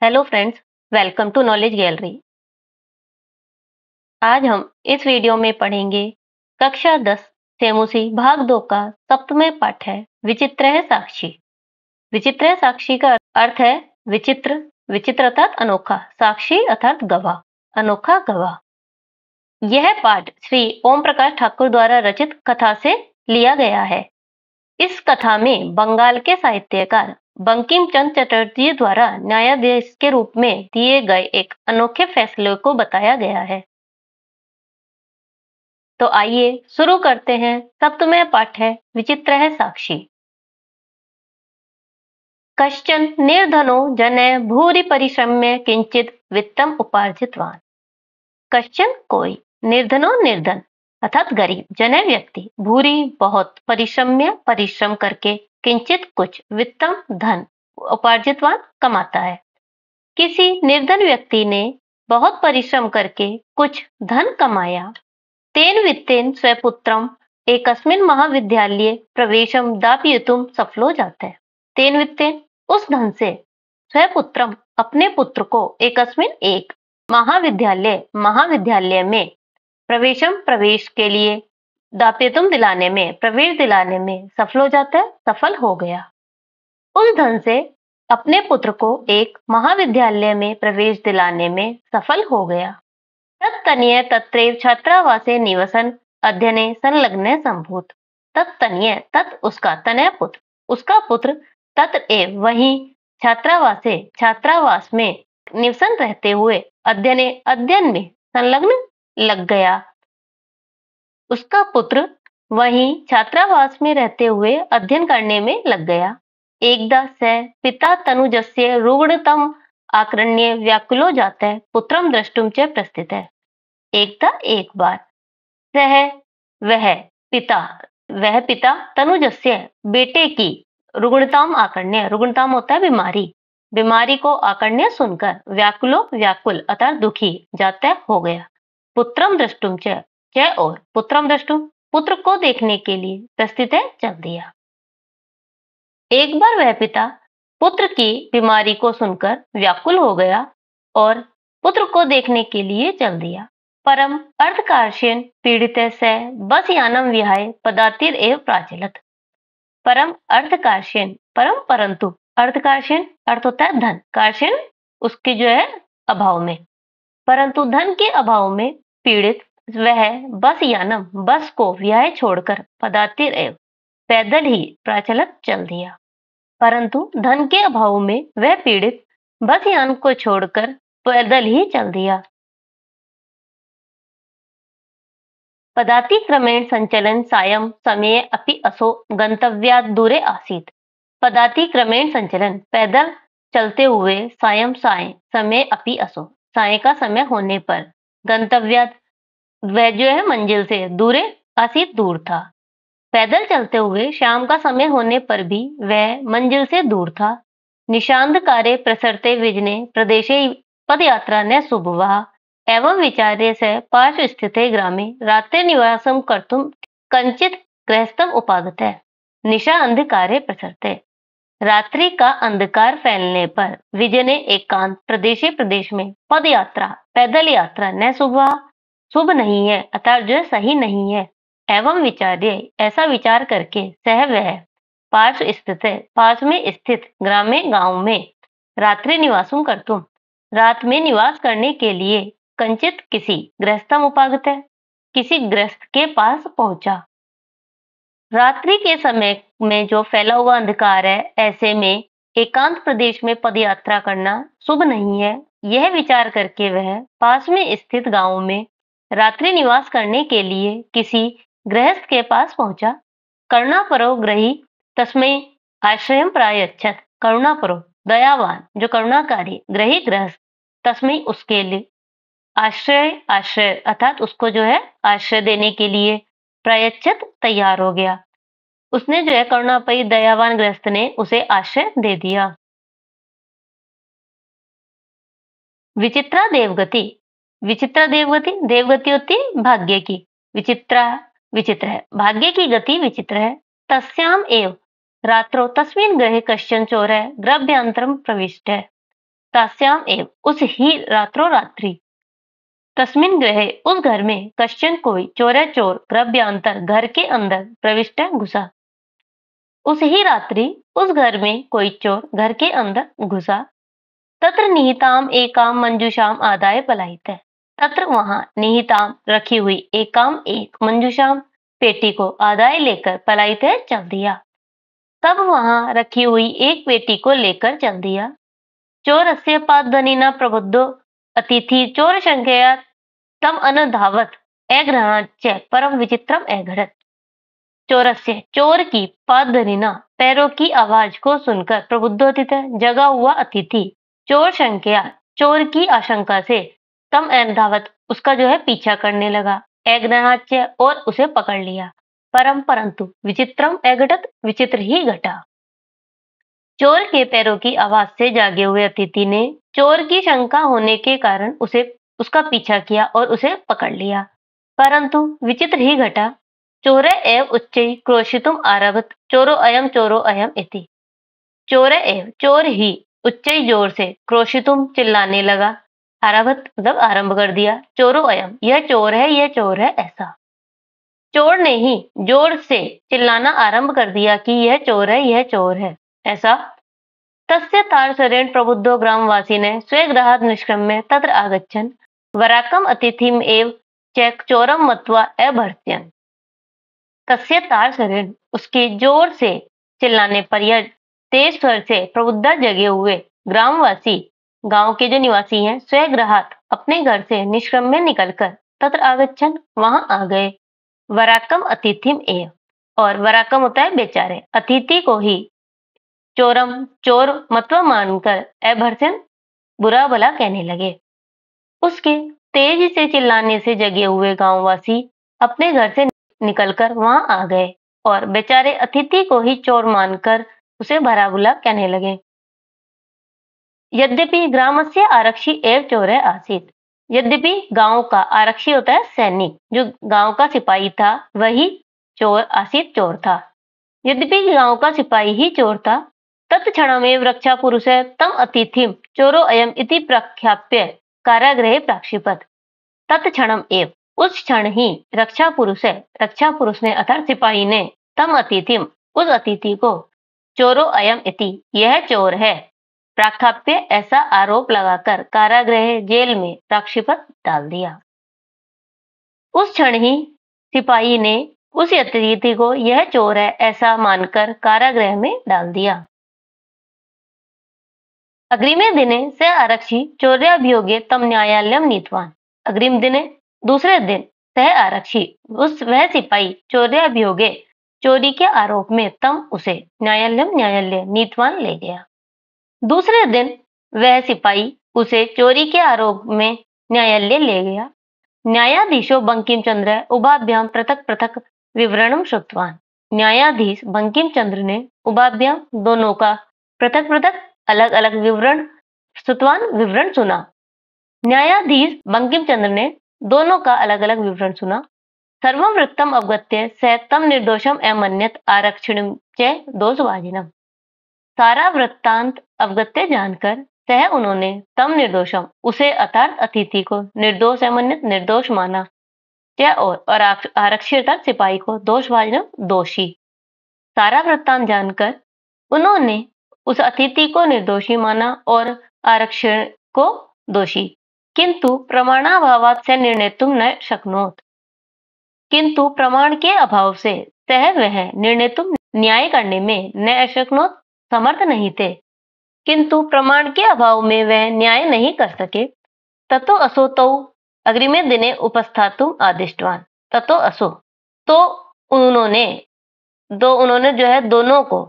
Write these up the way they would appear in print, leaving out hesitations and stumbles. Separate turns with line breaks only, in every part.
Hello friends, welcome to knowledge gallery. आज हम इस वीडियो में पढ़ेंगे कक्षा 10 सेमुसी भाग 2 का सप्तम पाठ है विचित्र है साक्षी। विचित्र है साक्षी का अर्थ है विचित्र, विचित्र अर्थात अनोखा, साक्षी अर्थात गवाह, अनोखा गवाह। यह पाठ श्री ओम प्रकाश ठाकुर द्वारा रचित कथा से लिया गया है। इस कथा में बंगाल के साहित्यकार बंकिम चंद्र चटर्जी द्वारा न्यायाधीश के रूप में दिए गए एक अनोखे फैसले को बताया गया है। तो आइए शुरू करते हैं। सप्तम पाठ है विचित्र है साक्षी। कश्चन निर्धनो जनः भूरि परिश्रम्य किंचित वित्तम उपार्जितवान। कश्चन कोई, निर्धनो निर्धन अर्थात गरीब, जन व्यक्ति, भूरी बहुत, परिश्रम्य परिश्रम करके, किंचित कुछ, वित्तम धन, उपार्जितवान कमाता है। किसी निर्धन व्यक्ति ने बहुत परिश्रम करके कुछ धन कमाया। तेन वित्तेन स्वपुत्रम एकस्मिन् महाविद्यालये प्रवेशम दापयितुम सफलो जाता है। तेन वित्तेन उस धन से स्वपुत्रम अपने पुत्र को एकस्मिन् एक महाविद्यालय में प्रवेशम प्रवेश के लिए, दापयितुम दिलाने में, प्रवेश दिलाने में सफल हो जाता है, सफल हो गया। उस धन से अपने पुत्र को एक महाविद्यालय में प्रवेश दिलाने में सफल हो गया। तत्तनीय तत्रैव छात्रावासे निवसन अध्ययने संलग्न संभूत। तत्तनीय तत् उसका, तनय पुत्र, उसका पुत्र, तत्रैव वहीं, छात्रावास में, निवसन रहते हुए, अध्ययन में संलग्न लग गया। उसका पुत्र वहीं छात्रावास में रहते हुए अध्ययन करने में लग गया। एकदा स पिता तनुजस्य रुग्णतम आक्रण्य व्याकुलो जाता है पुत्रम द्रष्टुम च प्रस्थित है। एकदा एक बार, वह पिता तनुजस्य बेटे की, रुग्णताम आकर्ण्य, रुग्णताम होता है बीमारी, बीमारी को आकर्ण्य सुनकर, व्याकुलो व्याकुल अर्थात दुखी, जाता हो गया, पुत्रम द्रष्टुम च और पुत्रम द्रष्टुम पुत्र को देखने के लिए, प्रस्थित है चल दिया। एक बार वह पिता पुत्र की बीमारी को सुनकर व्याकुल हो गया और पुत्र को देखने के लिए चल दिया। परम अर्धकार्षेण पीड़ित स बस यानम विहाय पदातिर एव प्राचलत। परम अर्धकार्षेण, परम परंतु, अर्धकार्षेण अर्थ होता है धन, कार्षेण उसके जो है अभाव में, परंतु धन के अभाव में पीड़ित वह बस यानम, बस को विहाय छोड़कर, पदातिर एव पैदल ही, प्राचलत चल दिया। परंतु धन के अभाव में वह पीड़ित बस यान को छोड़कर पैदल ही चल दिया। पदाति क्रमेण संचलन सायं समय अपि असो गंतव्यात् दूरे आसीत। पदाति क्रमेण संचलन, पैदल चलते हुए, सायं समय अपि असो, साय का समय होने पर, गंतव्यात् वह जो है मंजिल से, दूरे आसीत दूर था। पैदल चलते हुए शाम का समय होने पर भी वह मंजिल से दूर था। निशांधकारे प्रसरते विजने प्रदेशे पदयात्रा न शुभवा एवं विचार्य स पार्श्व स्थिते ग्रामे रात्रि निवासम कर्तुम कंचित गृहस्थम उपागतः। निशा अंधकारे प्रसरते, रात्रि का अंधकार फैलने पर, विजने एकांत प्रदेश में, पद यात्रा पैदल यात्रा, न शुभवा शुभ नहीं है अर्थात जो सही नहीं है, एवं विचार्य ऐसा विचार करके, सह वह, पार्श्व स्थित पास में स्थित, ग्रामे गांव में, रात्रि निवासम कर्तुम रात में निवास करने के लिए, कंचित किसी, गृहस्थम उपागत है किसी गृहस्थ के पास पहुंचा। रात्रि के समय में जो फैला हुआ अंधकार है, ऐसे में एकांत प्रदेश में पदयात्रा करना शुभ नहीं है, यह विचार करके वह पास में स्थित गांव में रात्रि निवास करने के लिए किसी गृहस्थ के पास पहुंचा। करुणापरो ग्रही तस्मै आश्रयम प्रायच्छत। करुणापरो दयावान, जो करुणाकारी, ग्रही गृहस्थ, तस्मै उसके लिए, आश्रय अर्थात उसको जो है आश्रय देने के लिए, प्रायच्छत तैयार हो गया, उसने जो है करुणापरी दयावान गृहस्थ ने उसे आश्रय दे दिया। विचित्रा देवगति, विचित्रा देवगति, देवगति होती है भाग्य की, विचित्रा विचित्र है, भाग्य की गति विचित्र है। तस्याम एव रात्रो तस्मिन् गृहे कश्चन चोरः गृहाभ्यन्तरं प्रविष्ट है। तास्याम एव उस ही रात्रो रात्रि तस्मिन् गृहे उस घर में कश्चन कोई चोर गृहाभ्यंतर घर के अंदर प्रविष्ट घुसा। उस ही रात्रि उस घर में कोई चोर घर के अंदर घुसा। तत्र निहिताम एकाम मंजूषाम आदाय पलायित है। तत्र वहां निहिताम रखी हुई एकाम एक मंजूषाम पेटी को आदाय लेकर पलायित है चल दिया। तब वहां रखी हुई एक पेटी को लेकर चल दिया। चोरस्य पादध्वनिना प्रबुद्धो अतिथि चोर संख्यया तम अनुधावत अगृह्णाच्च परम विचित्रम अघटत। चोरस्य चोर की पादध्वनिना पैरों की आवाज को सुनकर प्रबुद्धोदित जगा हुआ अतिथि चोर संख्या चोर की आशंका से तम धावत उसका जो है पीछा करने लगा। अगृह्णाच्च और उसे पकड़ लिया। परंतु विचित्रम अघटत विचित्र ही घटा। चोर के पैरों की आवाज से जागे हुए अतिथि ने चोर की शंका होने के कारण उसे उसका पीछा किया और उसे पकड़ लिया। परंतु विचित्र ही घटा। चोरे एव उच्चैः क्रोशितुम आरभत चोरो अयम इति। चोरे एव चोर ही उच्चैः जोर से क्रोशितुम चिल्लाने लगा। आरभत मतलब आरंभ कर दिया। चोरो अयम यह चोर है, यह चोर है, ऐसा। चोर ने ही जोर से चिल्लाना आरंभ कर दिया कि यह चोर है, यह चोर है, ऐसा। तस्य तारसरेण प्रबुद्धो ग्रामवासिने स्वगृहात् निष्क्रम्य तत्र आगच्छन् वराकम् अतिथिम् एव च चोरं मत्वा अभर्त्सयन्। तस्य तारसरेण उसके जोर से चिल्लाने पर यह तेज स्वर से प्रबुद्ध जगे हुए ग्रामवासी गांव के जो निवासी हैं स्वगृहात् अपने घर से निष्क्रम्य निकलकर तत्र आगच्छन् वहां आ गए। वराकम अतिथिम एव और वराकम होता है बेचारे, अतिथि को ही चोरम चोर मतवा मानकर अभर्सन बुरा भला कहने लगे। उसके तेजी से चिल्लाने से जगे हुए गांववासी अपने घर से निकलकर वहां आ गए और बेचारे अतिथि को ही चोर मानकर उसे भला बुरा कहने लगे। यद्यपि ग्रामस्य आरक्षी एव चोर आसीत। यद्यपि गांव का आरक्षी होता है सैनिक, जो गांव का सिपाही था वही चोर आसीत चोर था। यद्यपि गांव का सिपाही ही चोर था। तत्क्षणमेव रक्षा पुरुष तम अतिथिम चोरो अयम इति प्रख्याप्य कारागृहे प्राक्षिपत। तत्क्षणम एव उस क्षण ही रक्षा पुरुष ने अर्थात सिपाही ने तम अतिथिम उस अतिथि को चोरो अयम इति यह चोर है प्राख्याप्य ऐसा आरोप लगाकर कारागृह जेल में प्राक्षिपत डाल दिया। उस क्षण ही सिपाही ने उस अतिथि को यह चोर है ऐसा मानकर कारागृह में डाल दिया। अग्रिमे दिने स आरक्षी चौर्याभियोगे तम न्यायालयम नीतवान। अग्रिम दिने दूसरे दिन सह आरक्षी वह सिपाही चौर्याभियोगे चोरी के आरोप में तम उसे न्यायालय नीतवान ले गया। दूसरे दिन वह सिपाही उसे चोरी के आरोप में न्यायालय ले गया। न्यायाधीशो बंकिम चंद्र उभाभ्याम पृथक पृथक विवरणम श्रुतवान। न्यायाधीश बंकिम चंद्र ने उभाभ्याम दोनों का पृथक पृथक अलग अलग विवरण सुना। न्यायाधीश बंकिम चंद्र ने दोनों का अलग अलग विवरण सुना। सर्वं वृत्तम अवगत्य स तम निर्दोषम अमन्यत आरक्षिणम च दोषभाजिनम। सारा वृत्तांत अवगत्य जानकर सह उन्होंने तम निर्दोषम उसे अर्थात अतिथि को निर्दोष अमन्यत निर्दोष माना और आरक्षी अर्थात सिपाही को दोषभाजनम दोषी। सारा वृत्तांत जानकर उन्होंने उस अतिथि को निर्दोषी माना और आरक्षण को दोषी। किंतु प्रमाणाभावात् से निर्णेतुं न शक्नोत। किंतु प्रमाण के अभाव से सह वह निर्णेतुं न्याय करने में न शक्नोत समर्थ नहीं थे। किंतु प्रमाण के अभाव में वह न्याय नहीं कर सके। ततो असो तो अग्रिमे दिने उपस्थातुम आदिष्टवान। ततो असो तो उन्होंने जो है दोनों को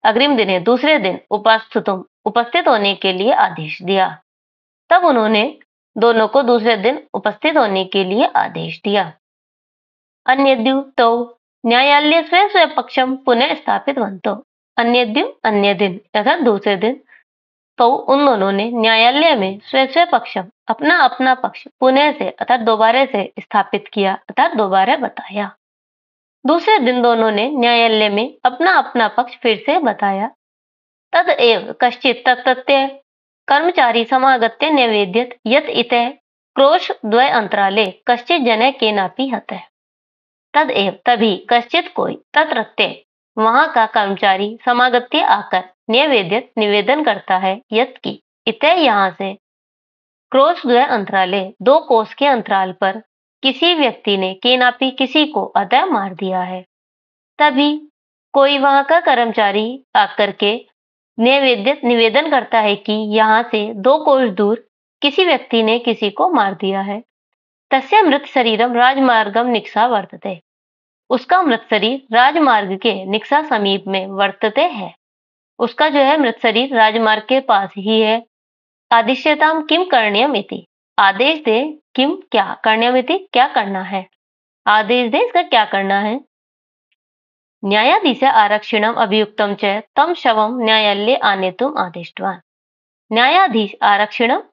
अग्रिम दिने दूसरे दिन उपस्थित होने के लिए आदेश दिया। तब उन्होंने दोनों को दूसरे दिन उपस्थित होने के लिए आदेश दिया। अन्यद्यु तो न्यायालय स्वयं पक्षम पुनः स्थापित वंतो। अन्य दिन अर्थात दूसरे दिन तो उन दोनों ने न्यायालय में स्वयं पक्षम अपना पक्ष पुनः से अर्थात दोबारा से स्थापित किया अर्थात दोबारा बताया। दूसरे दिन दोनों ने न्यायालय में अपना पक्ष फिर से बताया। तद एव कश्चित तत्तथ्य कर्मचारी समागत्य न्यवेद्यत यत् इतः क्रोशद्वय अंतराले कश्चित् जनः केनापि हतः। तदेव तभी कश्चित कोई तत्रत्य वहां का कर्मचारी समागत्य आकर न्यवेद्यत निवेदन करता है यत् की इतः यहाँ से क्रोशद्वय अंतराले 2 कोस के अंतराल पर किसी व्यक्ति ने केनापि किसी को अतः मार दिया है। तभी कोई वहां का कर्मचारी आकर के निवेदन करता है कि यहाँ से 2 कोस दूर किसी व्यक्ति ने किसी को मार दिया है। तस्य मृत शरीरम राजमार्गम निक्सा वर्तते। उसका मृत शरीर राजमार्ग के निक्सा समीप में वर्तते है। उसका जो है मृत शरीर राजमार्ग के पास ही है। आदिश्यताम किम करणीयम इति। आदेश दे किम क्या करणीयम इति क्या करना है। आदेश दे इसका क्या करना है। न्यायाधीश आरक्षिणम अभियुक्तम च तम शवम न्यायालय आनेतुम आदिष्टवान। न्यायाधीश आरक्षिणम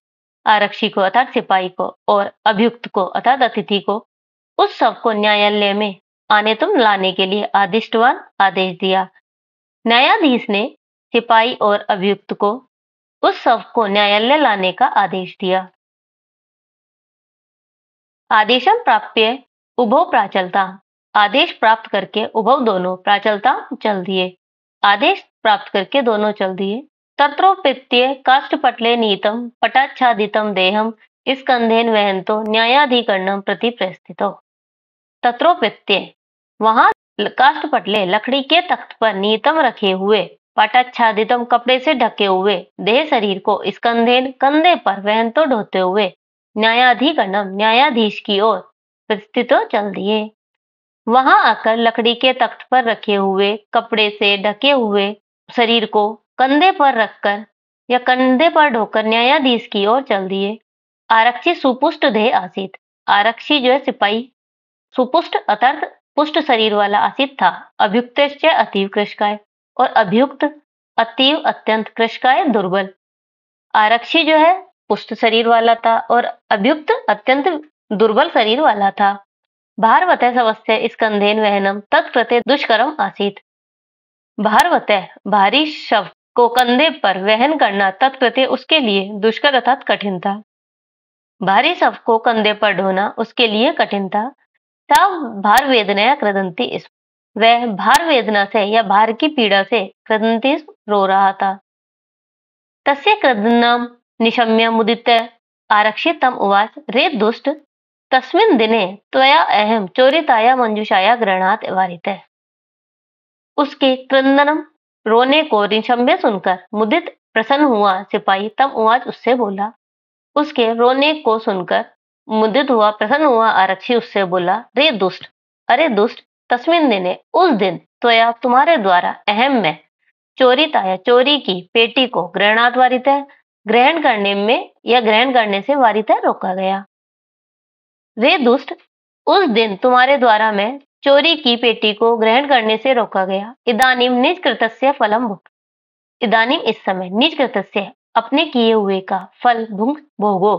आरक्षी को अर्थात सिपाही को और अभियुक्त को अर्थात अतिथि को उस शव को न्यायालय में आनेतुम लाने के लिए आदिष्टवान आदेश दिया। न्यायाधीश ने सिपाही और अभियुक्त को उस शव को न्यायालय लाने का आदेश दिया। आदेशम प्राप्य उभौ प्राचलता। आदेश प्राप्त करके उभौ दोनों प्राचलता चल दिए। आदेश प्राप्त करके दोनों चल दिए। तत्रोपेत्य काष्ठपटले नीतम पटाच्छादितम देहम स्कंधेन वहन्तो न्यायाधिकरणम प्रति प्रस्थितो। तत्रोपेत्य वहां काष्ठपटले लकड़ी के तख्त पर नीतम रखे हुए पटाच्छादितम कपड़े से ढके हुए देह शरीर को स्कंधेन कंधे पर वहन्तो ढोते हुए न्यायाधिकरणम न्यायाधीश की ओर प्रस्थितो चल दिए। वहां आकर लकड़ी के तख्त पर रखे हुए कपड़े से ढके हुए शरीर को कंधे पर रखकर या कंधे पर ढोकर न्यायाधीश की ओर चल दिए। आरक्षी सुपुष्ट देह आसित। आरक्षी जो है सिपाही सुपुष्ट अर्थात पुष्ट शरीर वाला आसित था। अभियुक्त अतीव कृशकाय और अभियुक्त अतीव अत्यंत कृशकाय दुर्बल। आरक्षी जो है पुष्ट शरीर वाला था और अभियुक्त अत्यंत दुर्बल शरीर वाला था। भारवतः शवस्य स्कंधेन वहनम तत्प्रते दुष्करम आसीत। भारवतः भारी शव को कंधे पर वहन करना तत्प्रते उसके लिए दुष्कर अर्थात कठिन था। भारी शव को कंधे पर ढोना उसके लिए कठिन था। तब भार वेदना क्रदंती इस वह भार वेदना से या भार की पीड़ा से क्रदंती रो रहा था। तस्य क्रदनम निशम्य मुदित आरक्षित तम उवाच रे दुष्ट तस्मिन् दिने त्वया अहम चोरिताया मंजूषाया ग्रहणात् वारितः। उसके क्रंदनम रोने को निशम्य सुनकर मुदित प्रसन्न हुआ सिपाही तम उवाच उससे बोला। उसके रोने को सुनकर मुदित हुआ प्रसन्न हुआ आरक्षी उससे बोला रे दुष्ट अरे दुष्ट तस्मिन् दिने उस दिन त्वया तुम्हारे द्वारा अहम में चोरिताया चोरी की पेटी को ग्रहणात् वारितः ग्रहण करने में या ग्रहण करने से वारितः रोका गया। रे दुष्ट उस दिन तुम्हारे द्वारा मैं चोरी की पेटी को ग्रहण करने से रोका गया। इदानीम निज कृतस्य फलम भुक्। इदानीम इस समय निज कृतस्य अपने किए हुए का फल भोगो।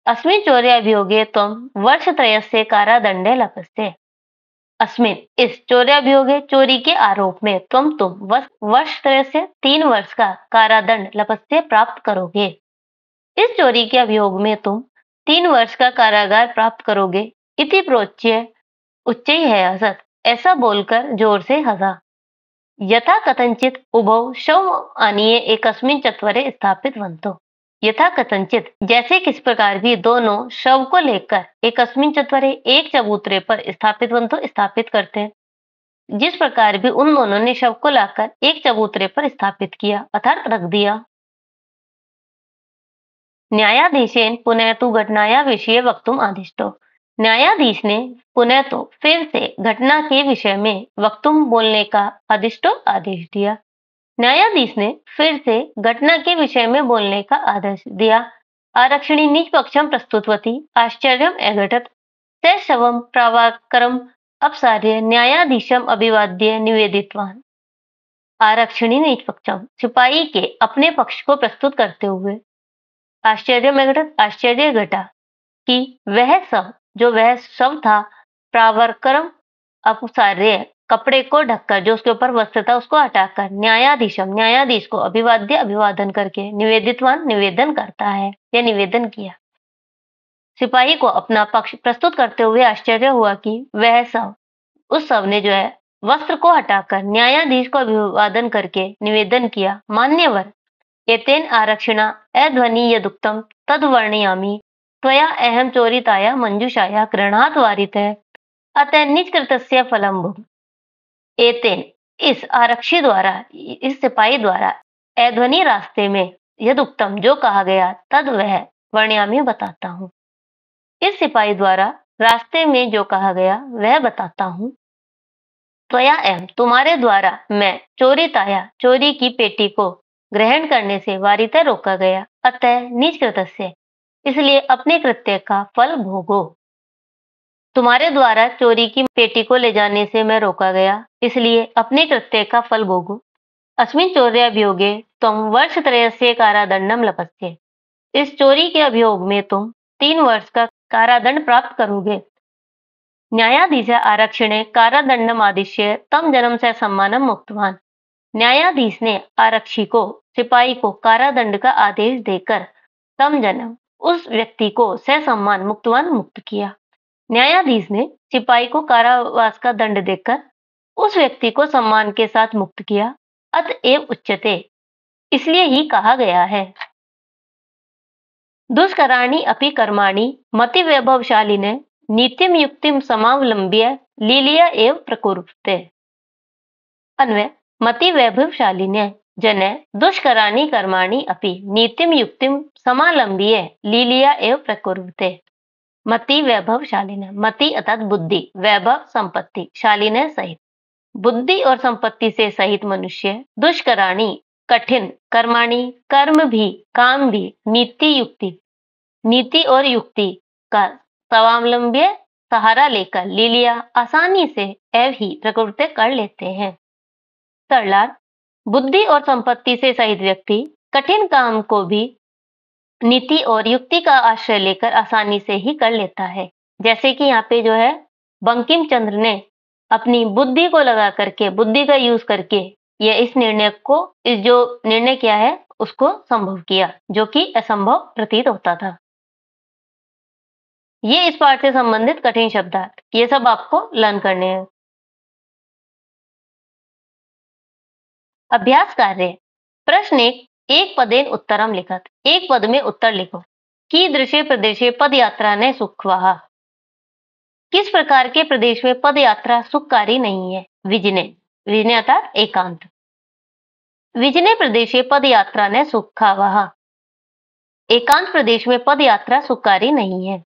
अस्मिन् चौर्याभियोगे त्वं वर्षत्रयस्य कारादंडे लभस्ते। अस्मिन् इस चौर्याभियोगे चोरी के आरोप में तुम वर्षत्रयस्य 3 वर्ष का कारादंड लभस्ते प्राप्त करोगे। इस चोरी के अभियोग में तुम 3 वर्ष का कारागार प्राप्त करोगे। इति प्रोच्य उच्चै है हसत ऐसा बोलकर जोर से हंसा। यथा कथंचित उभौ शव आनीय एकस्मिन् चत्वरे स्थापितवन्तौ। यथा कथंचित जैसे किस प्रकार भी दोनों शव को लेकर एकस्मिन् चत्वरे एक चबूतरे पर स्थापित करते हैं। जिस प्रकार भी उन दोनों ने शव को लाकर एक चबूतरे पर स्थापित किया अर्थात रख दिया। न्यायाधीशेन पुनः तु घटनाया विषये वक्तुम आदिष्टो। न्यायाधीश ने पुनः तो फिर से घटना के विषय में वक्तुम बोलने का आदेश दिया। न्यायाधीश ने फिर से घटना के विषय में बोलने का आदेश दिया। आरक्षिणी निज पक्षम प्रस्तुतवती आश्चर्यम अघटत स शवम प्रावाकरम अपसार्य न्यायाधीशम अभिवाद्य निवेदितवान। आरक्षिणी निज पक्षम सिपाही के अपने पक्ष को प्रस्तुत करते हुए आश्चर्य घटा कि वह शव था प्रावरकरम अपसार्य कपड़े को ढककर, जो उसके ऊपर वस्त्र था उसको हटाकर, न्यायाधीशम न्यायाधीश को अभिवाद्य अभिवादन करके, निवेदितवान निवेदन करता है या निवेदन किया। सिपाही को अपना पक्ष प्रस्तुत करते हुए आश्चर्य हुआ कि उस सब ने जो है वस्त्र को हटाकर न्यायाधीश को अभिवादन करके निवेदन किया, मान्यवर एतेन आरक्षिणा अध्वनि यदुक्तम तद वर्णयामि त्वया अहम चोरिताया मंजूषाया गृह्णात वारितः अतः निष्कृतस्य फलम भुक्। एतेन इस आरक्षी द्वारा, इस सिपाही द्वारा, अध्वनि रास्ते में, यदुक्तम जो कहा गया, तद वह वर्णयामि बताता हूँ। इस सिपाही द्वारा रास्ते में जो कहा गया वह बताता हूँ। त्वया एवं तुम्हारे द्वारा, मैं चोरिताया चोरी की पेटी को ग्रहण करने से वारितः रोका गया, अतः निष्कृतस्य इसलिए अपने कृत्य का फल भोगो। तुम्हारे द्वारा चोरी की पेटी को ले जाने से मैं रोका गया, इसलिए अपने कृत्य का फल भोगो। अस्मिन् चौर्याभियोगे तुम वर्षत्रयस्य कारादंडम लपस्ये। इस चोरी के अभियोग में तुम 3 वर्ष का कारादंड प्राप्त करोगे। न्यायाधीश आरक्षिणे कारादंडम आदिश्य तम जन्म से सम्मानम मुक्तवान। न्यायाधीश ने आरक्षी को, सिपाही को कारादंड का आदेश देकर तम जन्म उस व्यक्ति को ससम्मान मुक्तवान मुक्त किया। न्यायाधीश ने सिपाही को कारावास का दंड देकर उस व्यक्ति को सम्मान के साथ मुक्त किया। अतएव उच्यते इसलिए ही कहा गया है, दुष्कराणि अपि कर्माणि मति वैभवशालिने नीतिम युक्तिम समावलंब्य लीलिया एव प्रकुरुते। अन्वय, मति वैभवशालिने जने दुष्कराणि कर्माणि अपि नीतिम युक्तिम समालंब्य लीलिया एव प्रकुरुते। मति वैभवशालिने, मति अर्थात बुद्धि, वैभव संपत्ति, शालिने सहित, बुद्धि और संपत्ति से सहित मनुष्य दुष्कराणि कठिन, कर्माणि कर्म भी, काम भी, नीति युक्ति, नीति और युक्ति का स्वावलंब्य सहारा लेकर लीलिया आसानी से एव ही प्रकृति कर लेते हैं। सरलार्थ, बुद्धि और संपत्ति से सहित व्यक्ति कठिन काम को भी नीति और युक्ति का आश्रय लेकर आसानी से ही कर लेता है। जैसे कि यहाँ पे जो है बंकिम चंद्र ने अपनी बुद्धि को लगा करके, बुद्धि का यूज करके ये इस जो निर्णय किया है उसको संभव किया, जो कि असंभव प्रतीत होता था। ये इस पाठ से संबंधित कठिन शब्दार्थ, ये सब आपको लर्न करने हैं। अभ्यास कार्य प्रश्न 1, एक पदेन उत्तरम लिखत, एक पद में उत्तर लिखो। कीदृशे प्रदेशे पदयात्रा ने सुखवाहा, किस प्रकार के प्रदेश में पद यात्रा सुखकारी नहीं है। विजने, विजने अर्थात एकांत। विजने प्रदेशे पद यात्रा ने सुखावहा, एकांत प्रदेश में पद यात्रा सुखकारी नहीं है।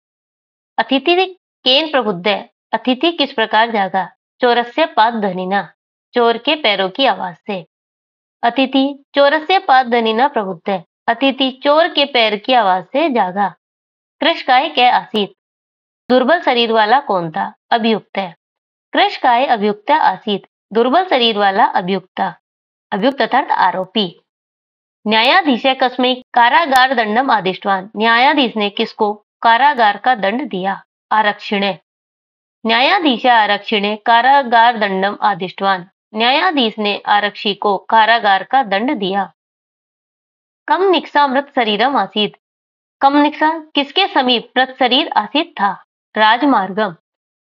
अतिथि केन प्रबुद्ध, अतिथि किस प्रकार जागा। चोरस्य पादध्वनिना, चोर के पैरों की आवाज से। अतिथि चोरस्य पादध्वनिना प्रबुद्ध, अतिथि चोर के पैर की आवाज से जागा। कृषकाय कै आसीत, दुर्बल शरीर वाला कौन था। अभियुक्त है। कृषकाय अभियुक्त आसीत, दुर्बल शरीर वाला अभियुक्ता। अभियुक्त अर्थात आरोपी। न्यायाधीश कस्मै कारागार दंडम आदिष्टवान, न्यायाधीश ने किसको कारागार का दंड दिया। आरक्षिणे, न्यायाधीश आरक्षिणे कारागार दंडम आदिष्टवान, न्यायाधीश ने आरक्षी को कारागार का दंड दिया। कम निक्सा मृत शरीरम आसीत, कम निक्सा किसके समीप मृत शरीर आसीत था। राजमार्गम,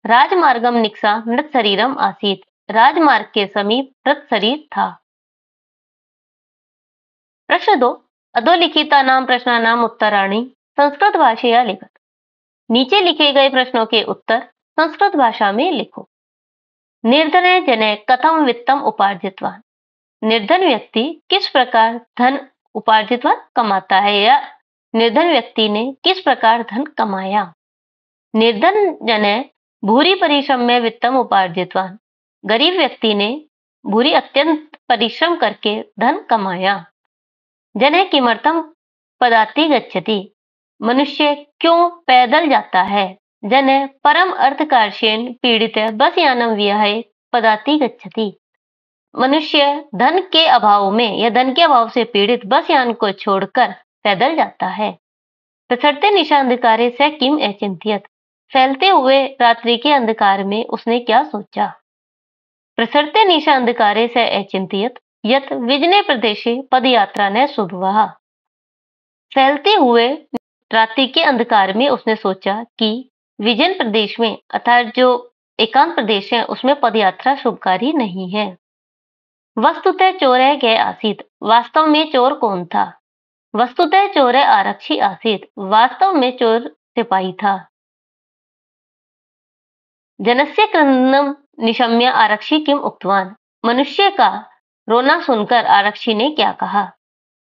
राजमार्गम निक्सा मृत शरीरम आसीत, राजमार्ग के समीप मृत शरीर था। प्रश्न 2, अधोलिखितानां प्रश्नानां उत्तराणि संस्कृत भाषया लिखत, नीचे लिखे गए प्रश्नों के उत्तर संस्कृत भाषा में लिखो। निर्धने जने कथम वित्तम उपार्जितवान, निर्धन व्यक्ति किस प्रकार धन उपार्जितवान कमाता है, या निर्धन व्यक्ति ने किस प्रकार धन कमाया। निर्धन जने भूरी परिश्रम में वित्तम उपार्जितवान, गरीब व्यक्ति ने भूरी अत्यंत परिश्रम करके धन कमाया। जने किमर्थम पदाति गच्छति, मनुष्य क्यों पैदल जाता है। जने परम अर्थकार्षेण पीड़ित बस यानम विहाय पदाति गच्छति, मनुष्य धन के अभाव में या धन के अभाव से पीड़ित बस यान को छोड़कर पैदल जाता है। प्रसरते निशांधकारे से किम अचिंत्यत, फैलते हुए रात्रि के अंधकार में उसने क्या सोचा। प्रसरते निशा अंधकारे से अचिंत्यत यत विजने प्रदेशे पदयात्रा ने शुभवहा। फैलते हुए रात्रि के अंधकार में उसने सोचा कि विजन प्रदेश में अर्थात जो एकांत प्रदेश है उसमें पदयात्रा शुभकारी नहीं है। वस्तुतः चोरः के आसीत, वास्तव में चोर कौन था? वस्तुतः चोरः आरक्षी आसीत, वास्तव में चोर सिपाही था। जनस्य क्रंदनम निशम्य आरक्षी किम उक्तवान, मनुष्य का रोना सुनकर आरक्षी ने क्या कहा?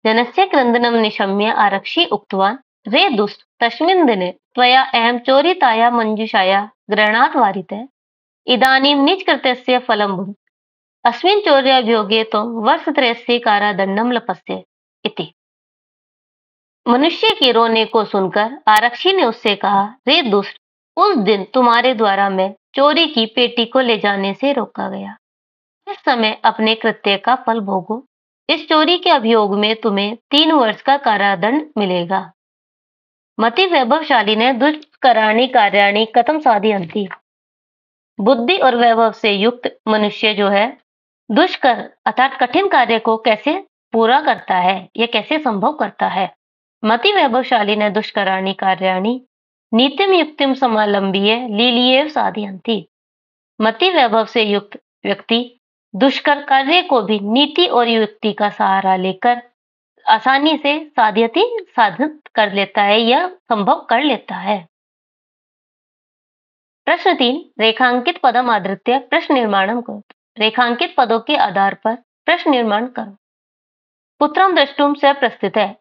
जनस्य क्रंदनम निशम्य आरक्षी उक्तवान रे दुष्ट तस्मिन् दिने त्वया अहं चोरिताया मंजुषाया ग्रहणात् वारितः इदानीं निजकृत्यस्य फलं भुङ् अस्मिन् चौर्याभियोगे त्वं वर्षत्रयस्य कारादण्डं लपस्ये इति। मनुष्य के रोने को सुनकर आरक्षी ने उससे कहा, रे दुष्ट, उस दिन तुम्हारे द्वारा मैं चोरी की पेटी को ले जाने से रोका गया। इस समय अपने कृत्य का फल भोगो। इस चोरी के अभियोग में तुम्हें 3 वर्ष का कारादंड मिलेगा। मति वैभवशाली ने दुष्कराणि कार्याणि कथम साधयन्ति। बुद्धि और वैभव से युक्त मनुष्य जो है दुष्कर अर्थात कठिन कार्य को कैसे पूरा करता है, यह कैसे संभव करता है। मति वैभवशाली ने दुष्कराणि कार्याणि नीतिम युक्तिम समालंबिय लीलिएव साधयन्ति। मति वैभव से युक्त व्यक्ति दुष्कर कार्य को भी नीति और युक्ति का सहारा लेकर आसानी से साधित कर लेता है या संभव कर लेता है। प्रश्न 3, रेखांकित पदम आधृत्य प्रश्न निर्माणम करो। रेखांकित पदों के आधार पर प्रश्न निर्माण करो। पुत्रम द्रष्टुम से प्रस्थित है,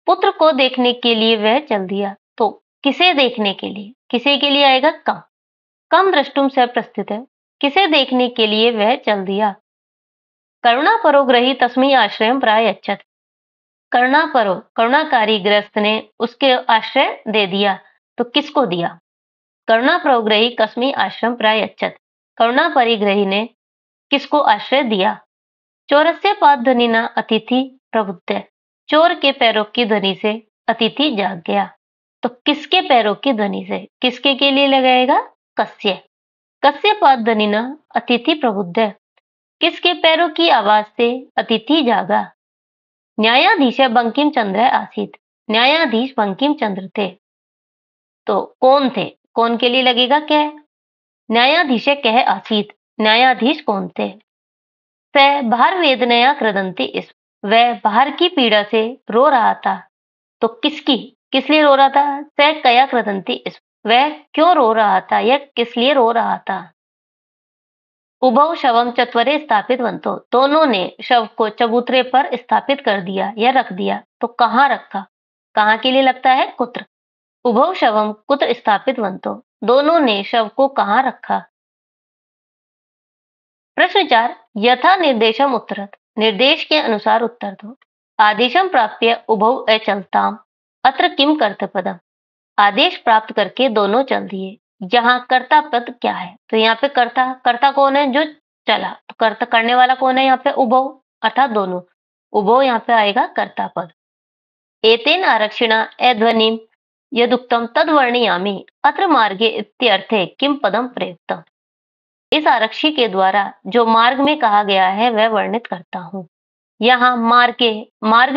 पुत्र को देखने के लिए वह चल दिया। तो किसे देखने के लिए, किसे के लिए आएगा कम। कम द्रष्टुम से प्रस्थित है, किसे देखने के लिए वह चल दिया। करुणा परो ग्रही तस्मै आश्रयम प्रायच्छत। करुणा परो करुणाकारी ग्रस्त ने उसके आश्रय दे दिया। तो किसको दिया? करुणा परोग्रही कस्मै आश्रम प्रायच्छत, करुणा परिग्रही ने किसको आश्रय दिया। चोरस्य पादध्वनिना अतिथि प्रबुद्ध, चोर के पैरों की ध्वनि से अतिथि जाग गया। तो किसके पैरों की ध्वनि से, किसके के लिए लगाएगा? कस्य। कस्य पादध्वनिना अतिथि प्रबुद्ध, किसके पैरों की आवाज से अतिथि जागा। न्यायाधीश बंकिम चंद्र आसीत, न्यायाधीश बंकिम चंद्र थे। तो कौन थे, कौन के लिए लगेगा क्या है? न्यायाधीश कह आसीत, न्यायाधीश कौन थे? स बाहर वेदनया क्रदंती इस, वह बाहर की पीड़ा से रो रहा था। तो किसकी, किस लिए रो रहा था? स कया क्रदंती इस, वह क्यों रो रहा था या किस लिए रो रहा था। उभौ शवम चत्वरे स्थापित वंतो, दोनों ने शव को चबूतरे पर स्थापित कर दिया या रख दिया। तो कहाँ रखा, कहाँ के लिए लगता है? कुत्र। उभौ शवम कुत्र स्थापित वंतो, दोनों ने शव को कहाँ रखा। प्रश्न 4, यथा निर्देशम उत्तरत, निर्देश के अनुसार उत्तर दो। आदेशम प्राप्य उभौ अचलताम अत्र किम कर्तव्यपदम, आदेश प्राप्त करके दोनों चल दिए। यहाँ कर्ता पद क्या है? तो यहाँ पे कर्ता, कर्ता कौन है? जो चला। तो कर्ता करने वाला कौन है यहाँ पे? उभौ अर्थात दोनों। उभौ यहाँ पे आएगा कर्ता पद। एतेन आरक्षिणा अध्वनिम यदुक्तम तद्वर्णयामि अत्र मार्गे इत्यर्थे किम पदम प्रयुक्तम। इस आरक्षी के द्वारा जो मार्ग में कहा गया है वह वर्णित करता हूँ। यहाँ मार्ग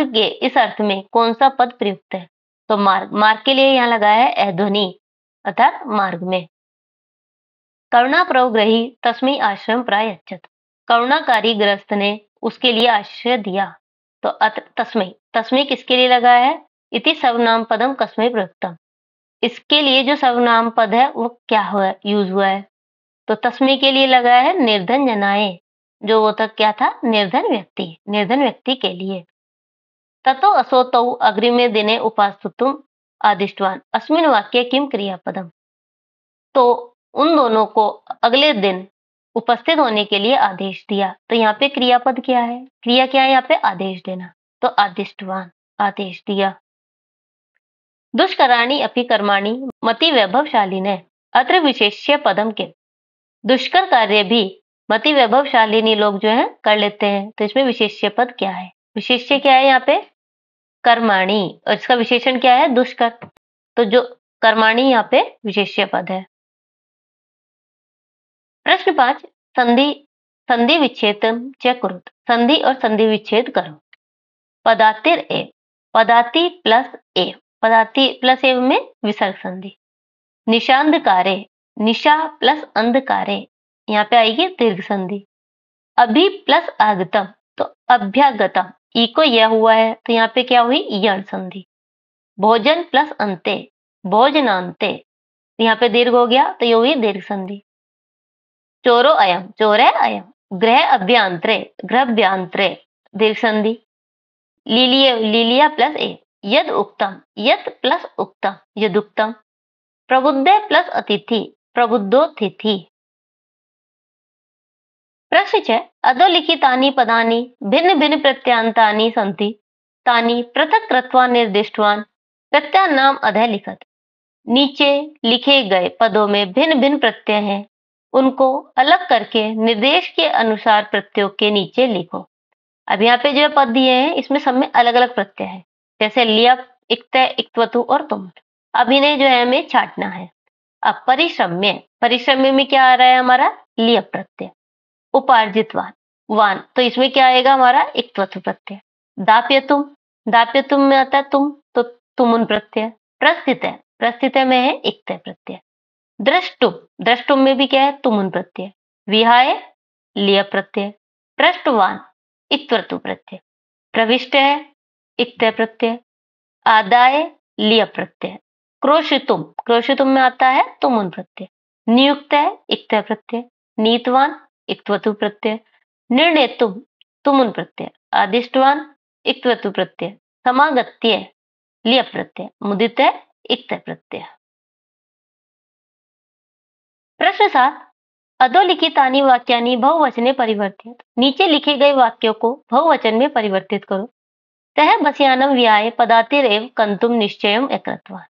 के इस अर्थ में कौन सा पद प्रयुक्त है? तो मार्ग, मार्ग के लिए यहाँ लगा है अध्वनि अर्थात मार्ग में। करुणा प्रवग्रही तस्मै आश्रम प्रायच्छत, करुणाकारी ग्रस्त ने उसके लिए आश्रय दिया। तो तस्मै, तस्मै किसके लिए लगा है? इति सर्वनाम पदम कस्मै प्रयुक्तम, इसके लिए जो सर्वनाम पद है वो क्या हुआ, यूज हुआ है। तो तस्मै के लिए लगा है निर्धन जनाए, जो वो तक क्या था? निर्धन व्यक्ति, निर्धन व्यक्ति के लिए। ततो असौ तौ अग्रिमे दिने उपास्तुतुम आदिष्टवान अस्मिन् वाक्ये किम क्रियापदम। तो उन दोनों को अगले दिन उपस्थित होने के लिए आदेश दिया। तो यहाँ पे क्रियापद क्या है? क्रिया क्या है यहाँ पे? आदेश देना। तो आदिष्टवान, आदेश दिया। दुष्कराणि अपि कर्माणि मति वैभवशाली ने अत्र विशेष्य पदम के, दुष्कर कार्य भी मति वैभवशालिनी लोग जो है कर लेते हैं। तो इसमें विशेष्य पद क्या है? विशेष्य क्या है यहाँ पे? कर्माणि, और इसका विशेषण क्या है? दुष्कर। तो जो कर्माणि यहाँ पे विशेष्य पद है। प्रश्न 5, संधि संधि विच्छेदम च कुरुत, संधि और संधि विच्छेद करो। पदातिर एव, पदाति प्लस एव, पदाति प्लस एव में विसर्ग संधि। निशांधकारे, निशा प्लस अंधकारे, यहाँ पे आएगी दीर्घ संधि। अभि प्लस आगतम, तो अभ्यागतम, ई को यह हुआ है तो यहाँ पे क्या हुई, यण संधि। भोजन प्लस अंते, भोजनांते, यहाँ पे दीर्घ हो गया तो ये हुई दीर्घ संधि। चोरो अयम, चोर है अयम। गृह अभ्यांतरे, गृहाभ्यांतरे, दीर्घ संधि। लीलिय, लीलिया प्लस ए, यद उक्तम, यद प्लस उक्तम, यदुक्तम। प्रबुद्धे प्लस अतिथि, प्रबुद्धोतिथि। प्रश्न च, अधोलिखितानि पदानि भिन्न भिन्न प्रत्ययान्तानि सन्ति, तानि पृथक् कृत्वा निर्दिष्टवान् प्रत्ययानाम् अधः लिखत। नीचे लिखे गए पदों में भिन्न भिन्न प्रत्यय हैं, उनको अलग करके निर्देश के अनुसार प्रत्ययों के नीचे लिखो। अब यहाँ पे जो पद दिए हैं इसमें सब में अलग अलग प्रत्यय है, जैसे लियप, इक्तय, इक्त्वतु और तुम। अब इन्हें जो है हमें छांटना है। अब परिश्रम्य, परिश्रम्य में क्या आ रहा है हमारा, लियप प्रत्यय। उपार्जितवान, वान, तो इसमें क्या आएगा हमारा, इक्त्वतु प्रत्यय। दाप्यतुम, दाप्यतुम में आता है तुम, तो तुमुन प्रत्यय। प्रस्थितय, प्रस्थितय में है इक्तय प्रत्यय। द्रष्टुम, द्रष्टुम में भी क्या है, तुमुन प्रत्यय। विहाय, लियप प्रत्यय। पृष्ठवान, इक्त्वतु प्रत्यय। प्रविष्ट है, इक्तय प्रत्यय। आदाय, लियप प्रत्यय। क्रोशितुम, क्रोशितुम में आता है तुमुन प्रत्यय। नियुक्त है, इक्तय प्रत्यय। नीतवान, इक्त्वतु प्रत्यय। निर्णेतुम, तुमुन प्रत्यय। आदिष्टवान, इक्त्वतु प्रत्यय। समागत्य, लियप प्रत्यय। मुदित है, इक्तय प्रत्यय। प्रश्न 7, अधोलिखितानि वाक्यानि बहुवचने परिवर्तित। नीचे लिखे गए वाक्यों को बहुवचन में परिवर्तित करो। सह बसयानम विहाय पदातिरेव कंतुम निश्चयम अकृतवान्।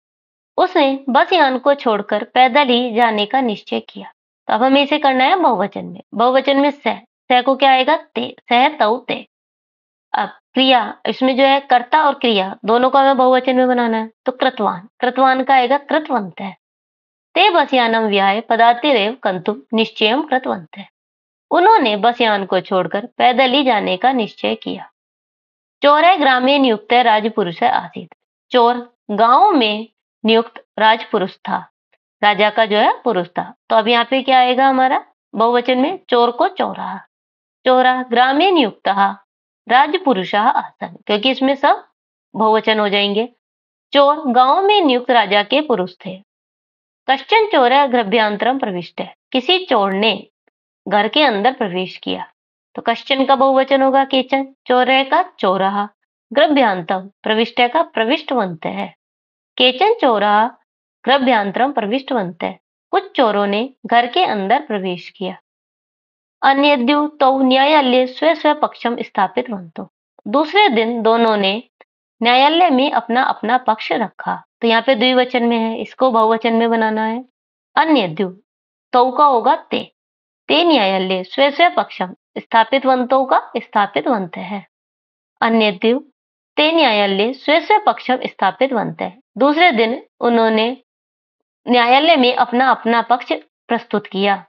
उसने बस यान को छोड़कर पैदल ही जाने का निश्चय किया। तो अब हमें इसे करना है बहुवचन में। बहुवचन में सह, सह को क्या आएगा, ते, सह तौ ते। अब क्रिया, इसमें जो है कर्ता और क्रिया दोनों को हमें बहुवचन में बनाना है, तो कृतवान, कृतवान का आएगा कृतवंत है। ते बसयानम विहाय पदातिरेव कंतुम निश्चयम कृतवंत है। उन्होंने बस यान को छोड़कर पैदल ही जाने का निश्चय किया। चोर ग्रामे नियुक्त राजपुरुष आसीत। चोर गांव में नियुक्त राजपुरुष था, राजा का जो है पुरुष था। तो अब यहाँ पे क्या आएगा हमारा, बहुवचन में चोर को चौराहा। चोरा ग्रामे नियुक्त राजपुरुष आसन, क्योंकि इसमें सब बहुवचन हो जाएंगे। चोर गांव में नियुक्त राजा के पुरुष थे। कश्चन चोर गृहाभ्यंतरम प्रविष्ट है, किसी चोर ने घर के अंदर प्रवेश किया। तो कश्चन का बहुवचन होगा केचन, चोर का चौराहा, गृहाभ्यंतरम प्रविष्ट का प्रविष्टवंत है। केचन चोरा गृहाभ्यंतरम प्रविष्टवंत है, कुछ चोरों ने घर के अंदर प्रवेश किया। अन्यद्यु तो न्यायालय स्व स्व पक्षम स्थापित वंतो। दूसरे दिन दोनों ने न्यायालय में अपना अपना पक्ष रखा। तो यहाँ पे द्विवचन में है, इसको बहुवचन में बनाना है। अन्यद्यु, तो का होगा ते, ते न्यायालय स्व स्व पक्षम, स्थापित वंतों का स्थापित वंत है। अन्यद्यु ते न्यायालय स्व स्व पक्षम स्थापित वंत है, दूसरे दिन उन्होंने न्यायालय में अपना अपना पक्ष प्रस्तुत किया।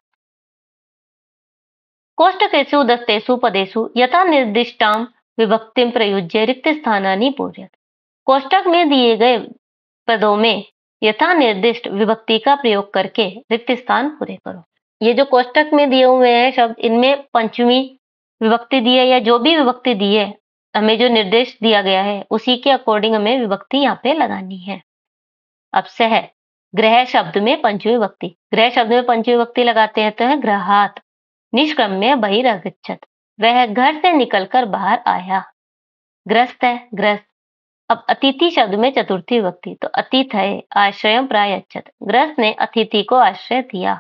कोष्टकेषु दत्तेषु पदेषु यथा निर्दिष्टां विभक्तिं प्रयुज्य रिक्त स्थानानि पूरयत। कोष्टक में दिए गए पदों में यथा निर्दिष्ट विभक्ति का प्रयोग करके रिक्त स्थान पूरे करो। ये जो कोष्टक में दिए हुए हैं शब्द, इनमें पंचमी विभक्ति दी है या जो भी विभक्ति दी है, हमें जो निर्देश दिया गया है उसी के अकॉर्डिंग हमें विभक्ति यहाँ पे लगानी है। अब सह, गृह शब्द में पंचमी विभक्ति, गृह शब्द में पंचमी विभक्ति लगाते हैं तो है गृहात। निष्क्रम्य बहिरगच्छत, वह घर से निकलकर बाहर आया। ग्रस्त है, ग्रस्त। अब अतिथि शब्द में चतुर्थी विभक्ति, तो अतिथ है आश्रयम प्रायच्छत, ग्रस्त ने अतिथि को आश्रय दिया।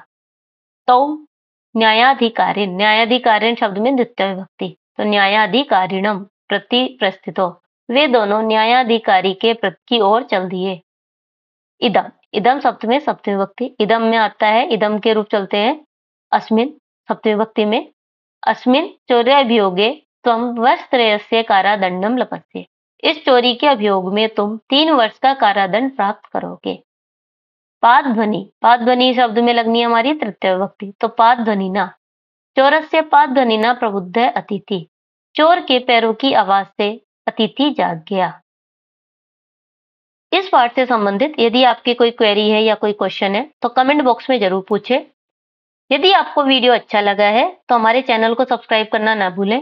तो न्यायाधिकारी, न्यायाधिकारिण शब्द में द्वितीय विभक्ति, तो न्यायाधिकारिणम प्रति प्रस्थितो, वे दोनों न्यायाधिकारी के प्रति की ओर चल दिए। इदम, इदम शब्द में सप्तमी विभक्ति, इदम में आता है, इदम के रूप चलते हैं अस्मिन सप्तमी विभक्ति में। अस्मिन चौर्याभियोगे त्वं वर्षत्रयस्य कारादंडम लपस्ये, इस चोरी के अभियोग में तुम 3 वर्ष का कारादंड प्राप्त करोगे। पाद ध्वनि, पाद ध्वनि शब्द में लगनी है हमारी तृतीय विभक्ति, तो पाद ध्वनि ना चोरस्य पादध्वनिना प्रबुद्ध अतिथि। चोर के पैरों की आवाज से अतिथि जाग गया। इस पाठ से संबंधित यदि आपकी कोई क्वेरी है या कोई क्वेश्चन है तो कमेंट बॉक्स में जरूर पूछें। यदि आपको वीडियो अच्छा लगा है तो हमारे चैनल को सब्सक्राइब करना ना भूलें।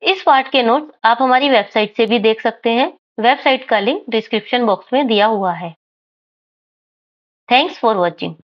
इस पाठ के नोट्स आप हमारी वेबसाइट से भी देख सकते हैं। वेबसाइट का लिंक डिस्क्रिप्शन बॉक्स में दिया हुआ है। Thanks for watching.